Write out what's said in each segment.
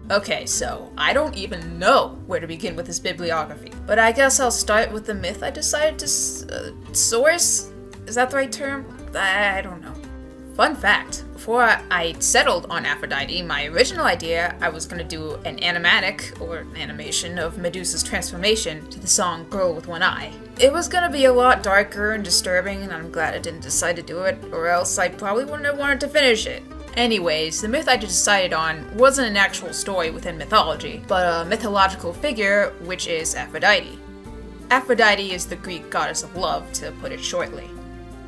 Okay, so I don't even know where to begin with this bibliography, but I guess I'll start with the myth I decided to source? Is that the right term? I don't know. Fun fact, before I settled on Aphrodite, my original idea, I was going to do an animatic, or animation, of Medusa's transformation to the song Girl with One Eye. It was going to be a lot darker and disturbing, and I'm glad I didn't decide to do it, or else I probably wouldn't have wanted to finish it. Anyways, the myth I decided on wasn't an actual story within mythology, but a mythological figure, which is Aphrodite. Aphrodite is the Greek goddess of love, to put it shortly.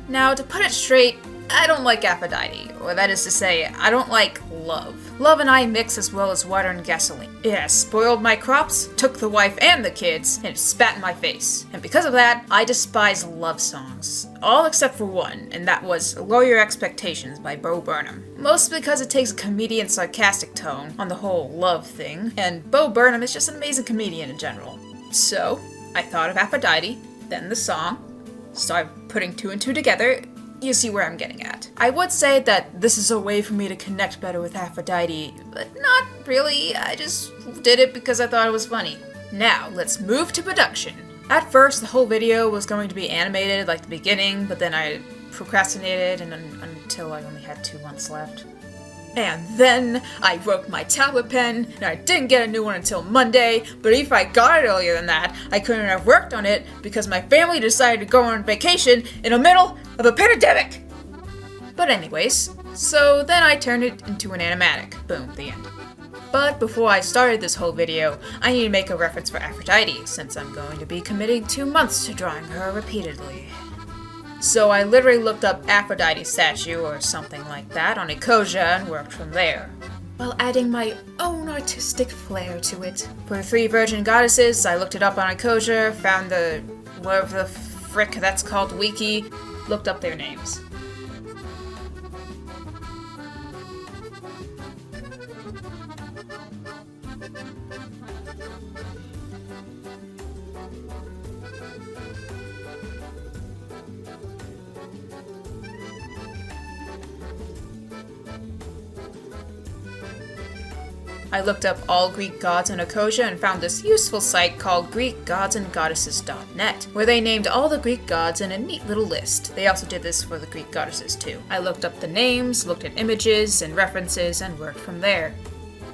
Now, to put it straight, I don't like Aphrodite, or that is to say, I don't like love. Love and I mix as well as water and gasoline. It has spoiled my crops, took the wife and the kids, and spat in my face. And because of that, I despise love songs. All except for one, and that was Lower Your Expectations by Bo Burnham. Mostly because it takes a comedian sarcastic tone on the whole love thing, and Bo Burnham is just an amazing comedian in general. So, I thought of Aphrodite, then the song, started putting two and two together. You see where I'm getting at. I would say that this is a way for me to connect better with Aphrodite, but not really. I just did it because I thought it was funny. Now, let's move to production. At first, the whole video was going to be animated like the beginning, but then I procrastinated until I only had 2 months left. And then I broke my tablet pen, and I didn't get a new one until Monday, but if I got it earlier than that, I couldn't have worked on it because my family decided to go on vacation in the middle of a pandemic! But anyways, so then I turned it into an animatic. Boom, the end. But before I started this whole video, I need to make a reference for Aphrodite, since I'm going to be committing 2 months to drawing her repeatedly. So I literally looked up Aphrodite statue or something like that on Ecosia and worked from there, while adding my own artistic flair to it. For the 3 virgin goddesses, I looked it up on Ecosia, found the whatever the frick that's called wiki, looked up their names. I looked up all Greek gods in Ecosia and found this useful site called GreekGodsandGoddesses.net, where they named all the Greek gods in a neat little list. They also did this for the Greek goddesses too. I looked up the names, looked at images and references, and worked from there.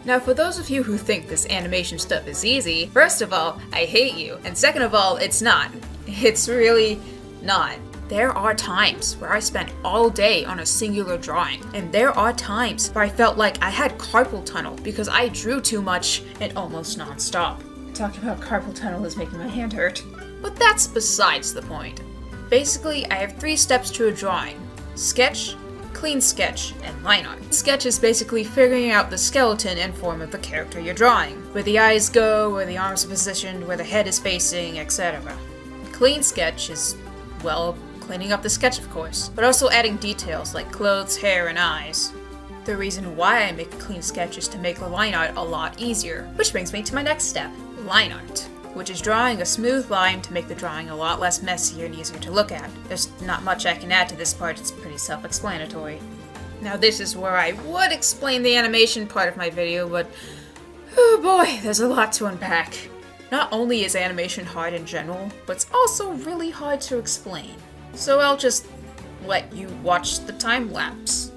Now, for those of you who think this animation stuff is easy, first of all, I hate you, and second of all, it's not. It's really not. There are times where I spent all day on a singular drawing, and there are times where I felt like I had carpal tunnel because I drew too much and almost non-stop. Talking about carpal tunnel is making my hand hurt. But that's besides the point. Basically, I have 3 steps to a drawing: sketch, clean sketch, and line art. Sketch is basically figuring out the skeleton and form of the character you're drawing, where the eyes go, where the arms are positioned, where the head is facing, etc. Clean sketch is, well, cleaning up the sketch, of course, but also adding details like clothes, hair, and eyes. The reason why I make a clean sketch is to make the line art a lot easier, which brings me to my next step, line art, which is drawing a smooth line to make the drawing a lot less messy and easier to look at. There's not much I can add to this part, it's pretty self-explanatory. Now this is where I would explain the animation part of my video, but oh boy, there's a lot to unpack. Not only is animation hard in general, but it's also really hard to explain. So I'll just let you watch the time lapse.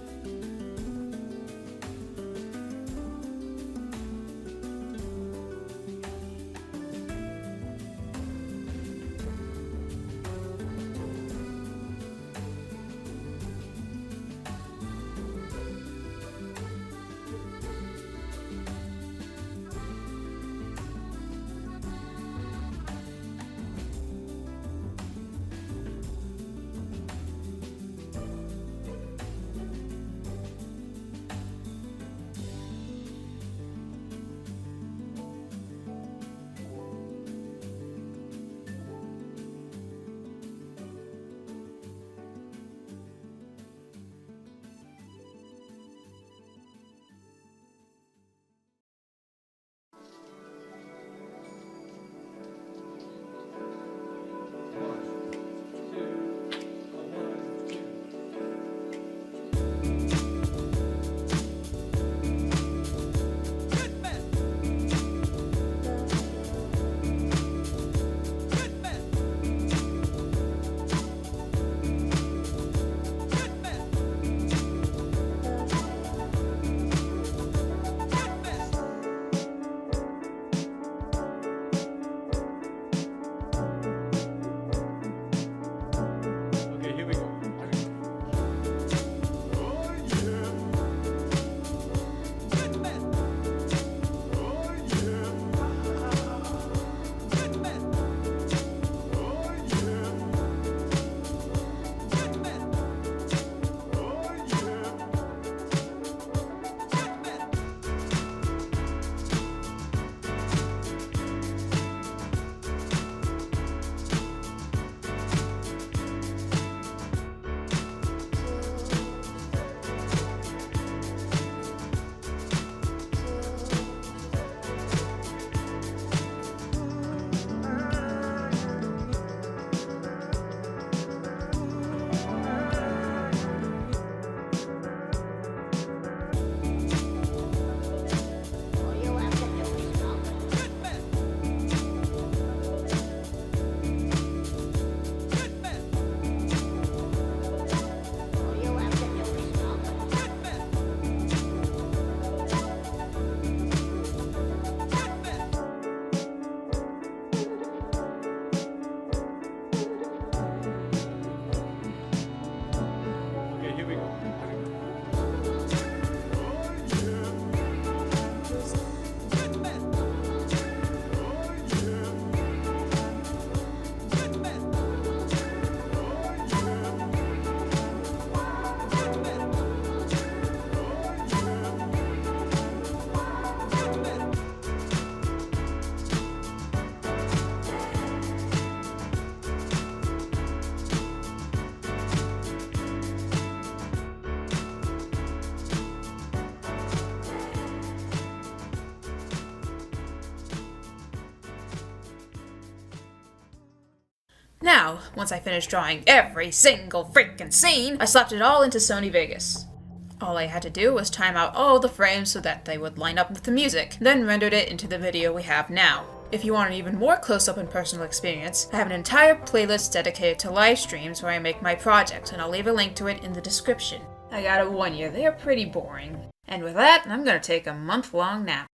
Now, once I finished drawing every single freaking scene, I slapped it all into Sony Vegas. All I had to do was time out all the frames so that they would line up with the music, then rendered it into the video we have now. If you want an even more close-up and personal experience, I have an entire playlist dedicated to live streams where I make my projects, and I'll leave a link to it in the description. I gotta warn you, they're pretty boring. And with that, I'm gonna take a month-long nap.